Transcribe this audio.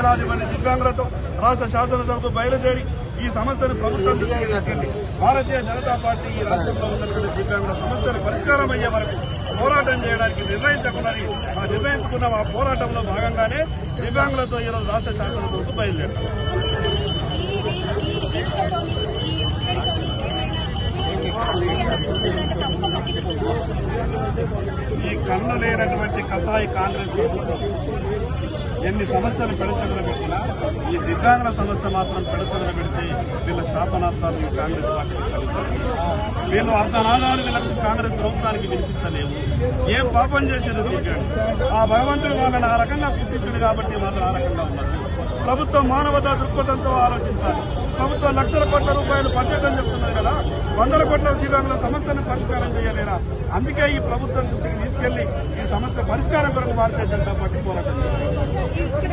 వేలాది మంది దివ్యాంగులతో రాష్ట్ర శాసనసభకు బయలుదేరి ఈ సమస్యను ప్రభుత్వం తీసుకెళ్లి భారతీయ జనతా పార్టీ ఈ రాష్ట్రంలో ఉన్నటువంటి దివ్యాంగుల సమస్యలు పరిష్కారం అయ్యే వరకు పోరాటం చేయడానికి నిర్ణయించుకున్న ఆ పోరాటంలో భాగంగానే దివ్యాంగులతో ఈరోజు రాష్ట్ర శాసనసభకు బయలుదేరారు. ఈ కన్ను లేనటువంటి కసాయి కాంగ్రెస్ ఎన్ని సమస్యలు పెడచగల పెట్టినా ఈ దివ్యాంగుల సమస్య మాత్రం పెడచగల పెడితే వీళ్ళ శాపనార్థాలు ఈ కాంగ్రెస్ పార్టీ వీళ్ళు అర్ధనాదాలు వీళ్ళకు కాంగ్రెస్ ప్రభుత్వానికి వినిపించలేవు. ఏం పాపం చేసేది దివ్యాంగులు? ఆ భగవంతుడు వాళ్ళని ఆ రకంగా పుట్టించుడు కాబట్టి వాళ్ళు ఆ రకంగా ఉన్నారు. ప్రభుత్వం మానవతా దృక్పథంతో ఆలోచించాలి. ప్రభుత్వం లక్షల కోట్ల రూపాయలు బడ్జెట్ అని చెప్తున్నారు కదా, 100 కోట్ల దివ్యాంగుల సమస్యను పరిష్కారం చేయలేరా? అందుకే ఈ ప్రభుత్వం దృష్టికి తీసుకెళ్లి ఈ సమస్య పరిష్కారం కొరకు భారతీయ జనతా పార్టీ పోరాటం చేస్తుంది.